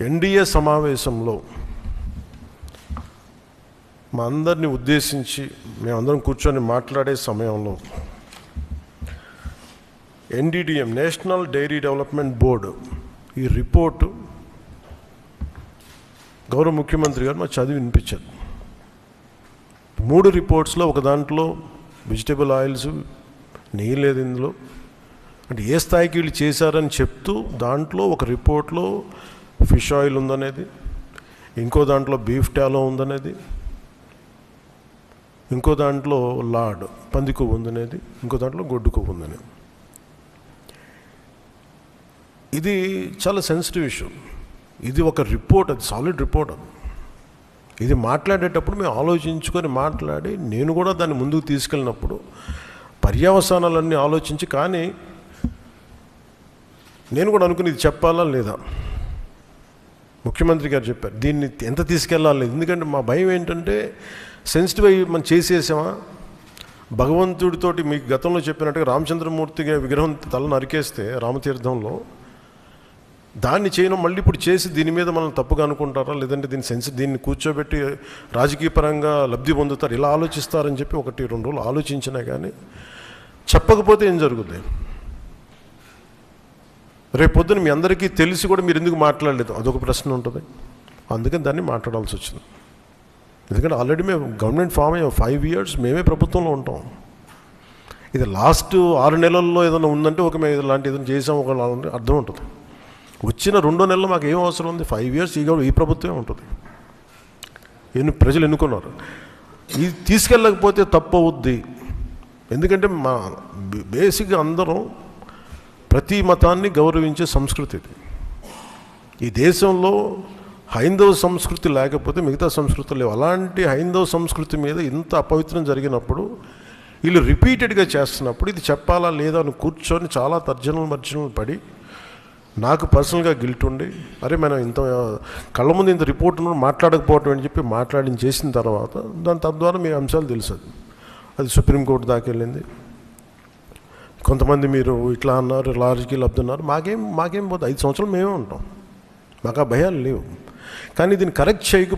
NDA సమావేశంలో మా అందరినీ ఉద్దేశించి మేమందరం కూర్చొని మాట్లాడే సమయంలో NDDM national dairy development board ఈ రిపోర్టు గౌరవ ముఖ్యమంత్రి గారు మాకు చదివి వినిపించారు. 3 రిపోర్ట్స్లో ఒక దాంట్లో వెజిటబుల్ ఆయిల్స్ నెయ్యి లేదు ఇందులో, అంటే ఏ స్థాయికి వీళ్ళు చేశారని చెప్తూ దాంట్లో ఒక రిపోర్ట్లో ఫిష్ ఆయిల్ ఉందనేది, ఇంకో దాంట్లో బీఫ్ టాలో ఉందనేది, ఇంకో దాంట్లో లాడ్ పంది కొవ్వు ఉందనేది, ఇంకో దాంట్లో గొడ్డు కొవ్వు ఉందనేది. ఇది చాలా సెన్సిటివ్ ఇష్యూ. ఇది ఒక రిపోర్ట్, అది సాలిడ్ రిపోర్ట్. అది ఇది మాట్లాడేటప్పుడు మేము ఆలోచించుకొని మాట్లాడి నేను కూడా దాన్ని ముందుకు తీసుకెళ్ళినప్పుడు పర్యవసానాలన్నీ ఆలోచించి, కానీ నేను కూడా అనుకుని ఇది చెప్పాలా లేదా. ముఖ్యమంత్రి గారు చెప్పారు దీన్ని ఎంత తీసుకెళ్ళాలి, ఎందుకంటే మా భయం ఏంటంటే సెన్సిటివ్ అయ్యి మనం చేసేసామా. భగవంతుడితోటి మీకు గతంలో చెప్పినట్టుగా రామచంద్రమూర్తిగా విగ్రహం తల నరికేస్తే రామతీర్థంలో దాన్ని చేయడం మళ్ళీ ఇప్పుడు చేసి దీని మీద మనం తప్పుగా అనుకుంటారా, లేదంటే దీన్ని కూర్చోబెట్టి రాజకీయ పరంగా లబ్ధి పొందుతారు, ఇలా ఆలోచిస్తారని చెప్పి 1-2 రోజులు ఆలోచించినా కానీ చెప్పకపోతే ఏం జరుగుతుంది. రేపు పొద్దున మీ అందరికీ తెలిసి కూడా మీరు ఎందుకు మాట్లాడలేదు, అదొక ప్రశ్న ఉంటుంది. అందుకని దాన్ని మాట్లాడాల్సి వచ్చింది. ఎందుకంటే ఆల్రెడీ మేము గవర్నమెంట్ ఫామ్ అయ్యాం, 5 years మేమే ప్రభుత్వంలో ఉంటాం. ఇది లాస్ట్ 6 నెలల్లో ఏదైనా ఉందంటే ఒక మేము ఇలాంటి ఏదైనా చేసాం ఒక అర్థం ఉంటుంది. వచ్చిన 2 నెలలు మాకు ఏం అవసరం ఉంది, 5 years ఈ ప్రభుత్వమే ఉంటుంది. ప్రజలు ఎన్నుకున్నారు. ఇది తీసుకెళ్ళకపోతే తప్పు అవుద్ది. ఎందుకంటే మా బేసిక్గా అందరం ప్రతి మతాన్ని గౌరవించే సంస్కృతి ఇది. ఈ దేశంలో హైందవ సంస్కృతి లేకపోతే మిగతా సంస్కృతులు లేవు. అలాంటి హైందవ సంస్కృతి మీద ఇంత అపవిత్రం జరిగినప్పుడు వీళ్ళు రిపీటెడ్గా చేస్తున్నప్పుడు ఇది చెప్పాలా లేదా అని కూర్చొని చాలా తర్జనలు పడి నాకు పర్సనల్గా గిల్ట్ ఉండి, అరే మనం ఇంత కళ్ళ ముందు ఇంత రిపోర్ట్ మాట్లాడకపోవటం అని చెప్పి చేసిన తర్వాత దాని తద్వారా మీ అంశాలు తెలుసు. అది సుప్రీంకోర్టు దాకా వెళ్ళింది. కొంతమంది మీరు ఇట్లా అన్నారు, రాజకీయ లబ్ధి అన్నారు. మాకేం పోతుంది, 5 సంవత్సరాలు మేమే ఉంటాం, మాకు ఆ భయాలు లేవు. కానీ దీన్ని కరెక్ట్ చేయకపోతే